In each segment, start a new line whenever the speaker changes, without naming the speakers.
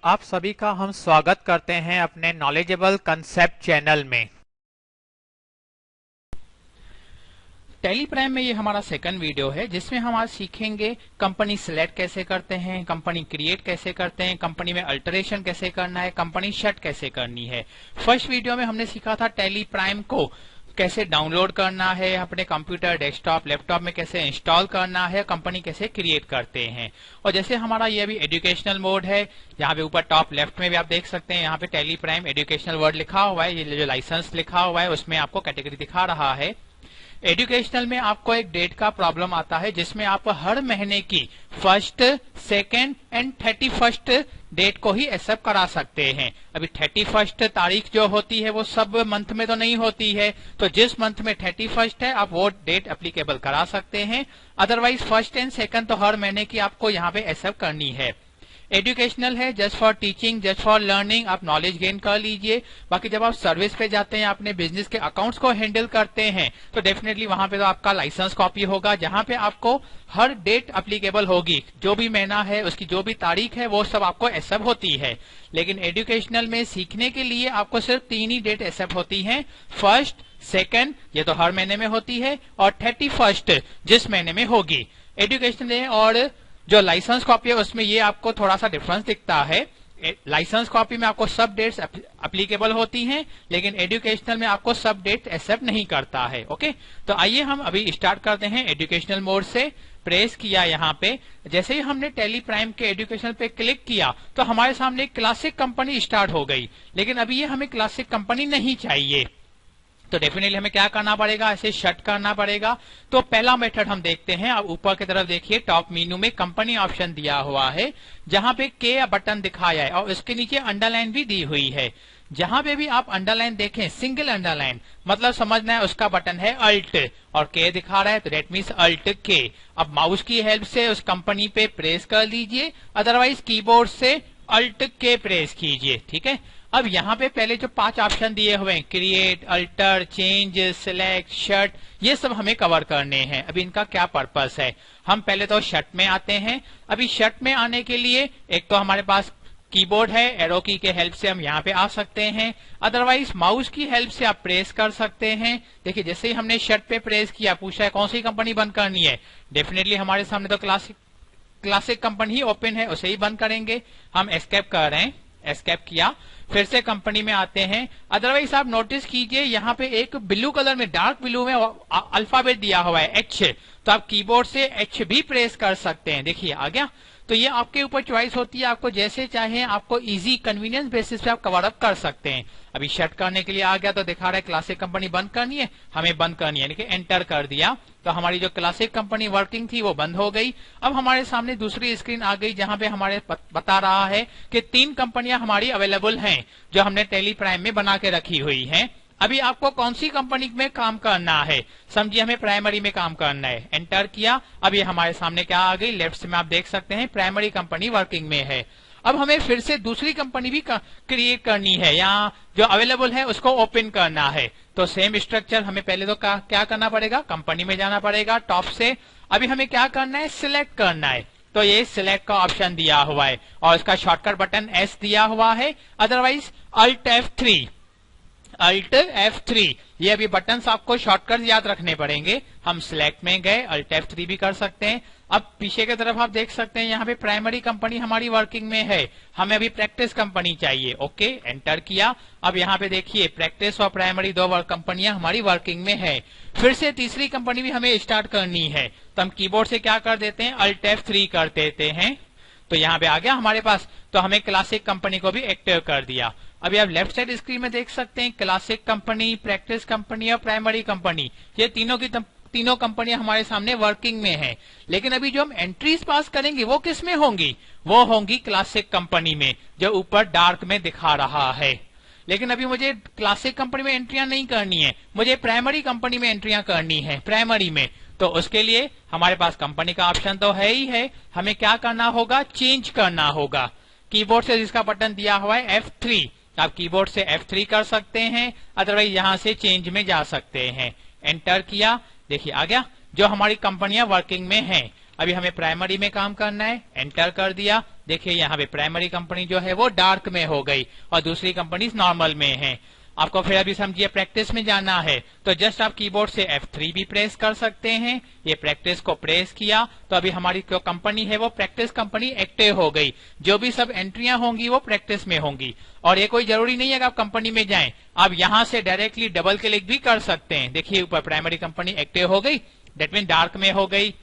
आप सभी का हम स्वागत करते हैं अपने नॉलेजेबल कंसेप्ट चैनल में।
टैली प्राइम में ये हमारा सेकंड वीडियो है जिसमें हम आज सीखेंगे कंपनी सिलेक्ट कैसे करते हैं, कंपनी क्रिएट कैसे करते हैं, कंपनी में अल्टरेशन कैसे करना है, कंपनी शट कैसे करनी है। फर्स्ट वीडियो में हमने सीखा था टैली प्राइम को कैसे डाउनलोड करना है, अपने कंप्यूटर, डेस्कटॉप, लैपटॉप में कैसे इंस्टॉल करना है, कंपनी कैसे क्रिएट करते हैं। और जैसे हमारा ये अभी एजुकेशनल मोड है, यहाँ पे ऊपर टॉप लेफ्ट में भी आप देख सकते हैं, यहाँ पे टैली प्राइम एजुकेशनल वर्ड लिखा हुआ है, ये जो लाइसेंस लिखा हुआ है उसमें आपको कैटेगरी दिखा रहा है। एजुकेशनल में आपको एक डेट का प्रॉब्लम आता है जिसमें आप हर महीने की first, second and 31st date को ही एक्सेप्ट करा सकते हैं। अभी 31st तारीख जो होती है वो सब मंथ में तो नहीं होती है, तो जिस मंथ में 31st है आप वो डेट एप्लीकेबल करा सकते हैं। अदरवाइज फर्स्ट एंड सेकंड तो हर महीने की आपको यहाँ पे एक्सेप्ट करनी है। एजुकेशनल है just for teaching, just for learning, आप नॉलेज गेन कर लीजिए। बाकी जब आप सर्विस पे जाते हैं, अपने बिजनेस के अकाउंट्स को हैंडल करते हैं, तो डेफिनेटली वहां पे तो आपका लाइसेंस कॉपी होगा जहां पे आपको हर डेट एप्लीकेबल होगी, जो भी महीना है उसकी जो भी तारीख है वो सब आपको एक्सेप्ट होती है। लेकिन एजुकेशनल में सीखने के लिए आपको सिर्फ 3 ही डेट एक्सेप्ट होती है, फर्स्ट, सेकेंड ये तो हर महीने में होती है, और 31st जिस महीने में होगी। एजुकेशनल और जो लाइसेंस कॉपी है उसमें ये आपको थोड़ा सा डिफरेंस दिखता है। लाइसेंस कॉपी में आपको सब डेट्स एप्लीकेबल होती हैं, लेकिन एजुकेशनल में आपको सब डेट एक्सेप्ट नहीं करता है। ओके, तो आइए हम अभी स्टार्ट करते हैं एजुकेशनल मोड से। प्रेस किया यहाँ पे, जैसे ही हमने टैली प्राइम के एजुकेशनल पे क्लिक किया तो हमारे सामने एक क्लासिक कंपनी स्टार्ट हो गई, लेकिन अभी ये हमें क्लासिक कंपनी नहीं चाहिए, तो डेफिनेटली हमें क्या करना पड़ेगा, ऐसे शट करना पड़ेगा। तो पहला मेथड हम देखते हैं। अब ऊपर की तरफ देखिए, टॉप मेन्यू में कंपनी ऑप्शन दिया हुआ है, जहां पे के बटन दिखाया है और उसके नीचे अंडरलाइन भी दी हुई है। जहां पे भी आप अंडरलाइन देखें, सिंगल अंडरलाइन, मतलब समझना है उसका बटन है अल्ट, और के दिखा रहा है तो दैट मींस अल्ट के। अब माउस की हेल्प से उस कंपनी पे प्रेस कर लीजिए, अदरवाइज कीबोर्ड से अल्ट के प्रेस कीजिए। ठीक है, अब यहाँ पे पहले जो 5 ऑप्शन दिए हुए हैं, create, alter, change, select, shut, ये सब हमें कवर करने हैं। अभी इनका क्या पर्पस है, हम पहले तो शट में आते हैं। अभी शट में आने के लिए एक तो हमारे पास कीबोर्ड है, एरो की के हेल्प से हम यहाँ पे आ सकते हैं, अदरवाइज माउस की हेल्प से आप प्रेस कर सकते हैं। देखिए जैसे ही हमने शट पे प्रेस किया, पूछा है कौन सी कंपनी बंद करनी है, डेफिनेटली हमारे सामने तो क्लासिक कंपनी ही ओपन है, उसे ही बंद करेंगे। हम एस्केप कर रहे हैं, एस्केप किया, फिर से कंपनी में आते हैं। अदरवाइज आप नोटिस कीजिए यहाँ पे एक ब्लू कलर में, डार्क ब्लू में अल्फाबेट दिया हुआ है एच, तो आप कीबोर्ड से एच भी प्रेस कर सकते हैं। देखिए आ गया। तो ये आपके ऊपर चॉइस होती है, आपको जैसे चाहे, आपको इजी कन्वीनियंस बेसिस पे आप कवर अप कर सकते हैं। अभी शट करने के लिए आ गया तो दिखा रहा है क्लासिक कंपनी बंद करनी है, हमें बंद करनी है, देखिए एंटर कर दिया तो हमारी जो क्लासिक कंपनी वर्किंग थी वो बंद हो गई। अब हमारे सामने दूसरी स्क्रीन आ गई जहां पे हमारे बता रहा है कि 3 कंपनियां हमारी अवेलेबल हैं जो हमने टैली प्राइम में बना के रखी हुई हैं। अभी आपको कौन सी कंपनी में काम करना है, समझिए हमें प्राइमरी में काम करना है, एंटर किया। अब ये हमारे सामने क्या आ गई, लेफ्ट में आप देख सकते हैं प्राइमरी कंपनी वर्किंग में है। अब हमें फिर से दूसरी कंपनी भी क्रिएट करनी है, यहाँ जो अवेलेबल है उसको ओपन करना है। तो सेम स्ट्रक्चर, हमें पहले तो क्या करना पड़ेगा, कंपनी में जाना पड़ेगा टॉप से। अभी हमें क्या करना है, सिलेक्ट करना है, तो ये सिलेक्ट का ऑप्शन दिया हुआ है और इसका शॉर्टकट बटन एस दिया हुआ है, otherwise alt F3, alt F3, ये अभी बटन्स आपको शॉर्टकट याद रखने पड़ेंगे। हम सिलेक्ट में गए, अल्ट F3 भी कर सकते हैं। अब पीछे की तरफ आप देख सकते हैं यहाँ पे प्राइमरी कंपनी हमारी वर्किंग में है, हमें अभी प्रैक्टिस कंपनी चाहिए। ओके, एंटर किया। अब यहाँ पे देखिए प्रैक्टिस और प्राइमरी 2 कंपनियां हमारी वर्किंग में है। फिर से तीसरी कंपनी भी हमें स्टार्ट करनी है, तो हम कीबोर्ड से क्या कर देते हैं, अल्ट F3 कर देते हैं, तो यहाँ पे आ गया हमारे पास। तो हमें क्लासिक कंपनी को भी एक्टिव कर दिया। अभी आप लेफ्ट साइड स्क्रीन में देख सकते हैं क्लासिक कंपनी, प्रैक्टिस कंपनी और प्राइमरी कंपनी, ये तीनों कंपनियां हमारे सामने वर्किंग में हैं। लेकिन अभी जो हम एंट्रीज पास करेंगे वो किस में होंगी, वो होंगी क्लासिक कंपनी में, जो ऊपर डार्क में दिखा रहा है। लेकिन अभी मुझे क्लासिक कंपनी में एंट्रियां नहीं करनी है, मुझे प्राइमरी कंपनी में एंट्रियां करनी है, प्राइमरी में। तो उसके लिए हमारे पास कंपनी का ऑप्शन तो है ही है, हमें क्या करना होगा, चेंज करना होगा। कीबोर्ड से जिसका बटन दिया हुआ है F3, आप कीबोर्ड से F3 कर सकते हैं, अदरवाइज यहां से चेंज में जा सकते हैं। एंटर किया, देखिए आ गया, जो हमारी कंपनियां वर्किंग में हैं। अभी हमें प्राइमरी में काम करना है, एंटर कर दिया। देखिए यहाँ पे प्राइमरी कंपनी जो है वो डार्क में हो गई और दूसरी कंपनी नॉर्मल में है। आपको फिर अभी समझिए प्रैक्टिस में जाना है तो जस्ट आप कीबोर्ड से F3 भी प्रेस कर सकते हैं। ये प्रैक्टिस को प्रेस किया तो अभी हमारी जो कंपनी है वो प्रैक्टिस कंपनी एक्टिव हो गई। जो भी सब एंट्रियां होंगी वो प्रैक्टिस में होंगी और ये कोई जरूरी नहीं है कि आप कंपनी में जाएं, आप यहां से डायरेक्टली डबल क्लिक भी कर सकते हैं। देखिए ऊपर प्राइमरी कंपनी एक्टिव हो गई, डेट मीन डार्क में हो गई।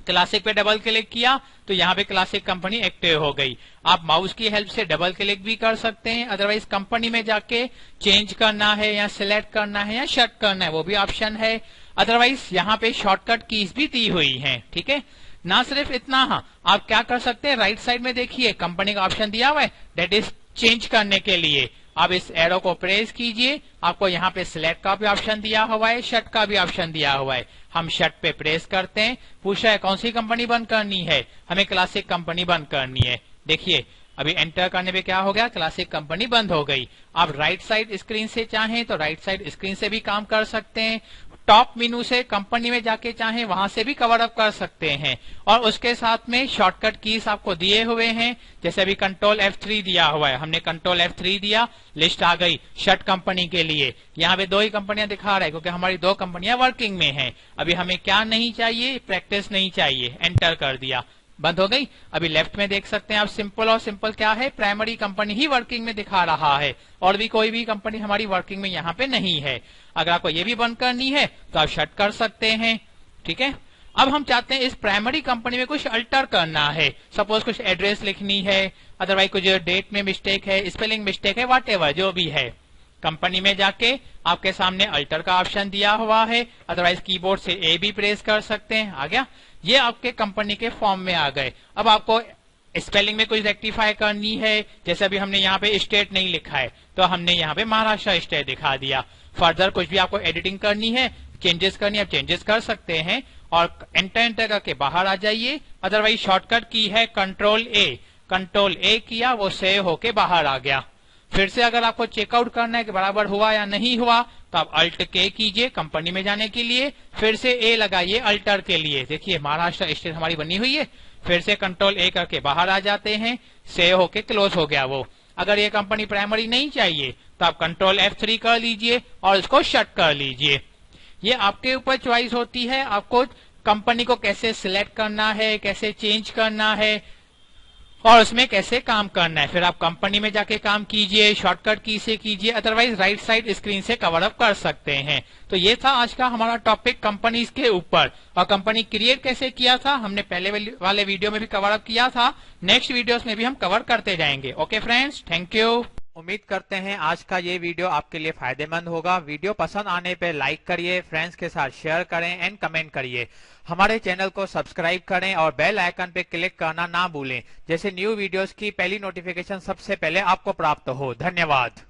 क्लासिक पे डबल क्लिक किया तो यहाँ पे क्लासिक कंपनी एक्टिव हो गई। आप माउस की हेल्प से डबल क्लिक भी कर सकते हैं, अदरवाइज कंपनी में जाके चेंज करना है या सिलेक्ट करना है या शट करना है वो भी ऑप्शन है। अदरवाइज यहाँ पे शॉर्टकट कीज भी दी हुई है। ठीक है, ना सिर्फ इतना, हाँ आप क्या कर सकते हैं, राइट साइड में देखिए कंपनी का ऑप्शन दिया हुआ है, डेट इज चेंज करने के लिए आप इस एरो को प्रेस कीजिए। आपको यहाँ पे सिलेक्ट का भी ऑप्शन दिया हुआ है, शट का भी ऑप्शन दिया हुआ है। हम शट पे प्रेस करते हैं, पूछा है कौन सी कंपनी बंद करनी है, हमें क्लासिक कंपनी बंद करनी है। देखिए अभी एंटर करने पे क्या हो गया, क्लासिक कंपनी बंद हो गई। आप राइट साइड स्क्रीन से चाहें तो राइट साइड स्क्रीन से भी काम कर सकते हैं, टॉप मेनू से कंपनी में जाके चाहें वहां से भी कवर अप कर सकते हैं। और उसके साथ में शॉर्टकट कीज आपको दिए हुए हैं, जैसे अभी कंट्रोल F3 दिया हुआ है, हमने कंट्रोल F3 दिया, लिस्ट आ गई शट कंपनी के लिए। यहाँ पे 2 ही कंपनियां दिखा रहा है क्योंकि हमारी 2 कंपनियां वर्किंग में हैं। अभी हमें क्या नहीं चाहिए, प्रैक्टिस नहीं चाहिए, एंटर कर दिया, बंद हो गई। अभी लेफ्ट में देख सकते हैं आप सिंपल, और सिंपल क्या है, प्राइमरी कंपनी ही वर्किंग में दिखा रहा है और भी कोई भी कंपनी हमारी वर्किंग में यहाँ पे नहीं है। अगर आपको ये भी बंद करनी है तो आप शट कर सकते हैं। ठीक है, अब हम चाहते हैं इस प्राइमरी कंपनी में कुछ अल्टर करना है, सपोज कुछ एड्रेस लिखनी है, अदरवाइज कुछ डेट में मिस्टेक है, स्पेलिंग मिस्टेक है, व्हाटएवर जो भी है। कंपनी में जाके आपके सामने अल्टर का ऑप्शन दिया हुआ है, अदरवाइज कीबोर्ड से A भी प्रेस कर सकते हैं। आ गया, ये आपके कंपनी के फॉर्म में आ गए। अब आपको स्पेलिंग में कुछ रेक्टिफाई करनी है, जैसे अभी हमने यहाँ पे स्टेट नहीं लिखा है तो हमने यहाँ पे महाराष्ट्र स्टेट दिखा दिया। फर्दर कुछ भी आपको एडिटिंग करनी है, चेंजेस करनी है, आप चेंजेस कर सकते हैं और एंटर करके बाहर आ जाइए। अदरवाइज शॉर्टकट की है कंट्रोल A किया, वो सेव होके बाहर आ गया। फिर से अगर आपको चेकआउट करना है कि बराबर हुआ या नहीं हुआ तो आप अल्ट K कीजिए कंपनी में जाने के लिए, फिर से A लगाइए अल्टर के लिए। देखिए महाराष्ट्र स्टेट हमारी बनी हुई है, फिर से कंट्रोल A करके बाहर आ जाते हैं, सेव होके क्लोज हो गया वो। अगर ये कंपनी प्राइमरी नहीं चाहिए तो आप कंट्रोल F3 कर लीजिए और इसको शट कर लीजिए। ये आपके ऊपर चॉइस होती है, आपको कंपनी को कैसे सिलेक्ट करना है, कैसे चेंज करना है और उसमें कैसे काम करना है। फिर आप कंपनी में जाके काम कीजिए, शॉर्टकट की से कीजिए, अदरवाइज राइट साइड स्क्रीन से कवर अप कर सकते हैं। तो ये था आज का हमारा टॉपिक कंपनीज के ऊपर, और कंपनी क्रिएट कैसे किया था हमने पहले वाले वीडियो में भी कवर अप किया था, नेक्स्ट वीडियोस में भी हम कवर करते जाएंगे। Okay friends, thank you.
उम्मीद करते हैं आज का ये वीडियो आपके लिए फायदेमंद होगा। वीडियो पसंद आने पे लाइक करिए, फ्रेंड्स के साथ शेयर करें एंड कमेंट करिए। हमारे चैनल को सब्सक्राइब करें और बेल आइकन पे क्लिक करना ना भूलें, जैसे न्यू वीडियोस की पहली नोटिफिकेशन सबसे पहले आपको प्राप्त हो। धन्यवाद।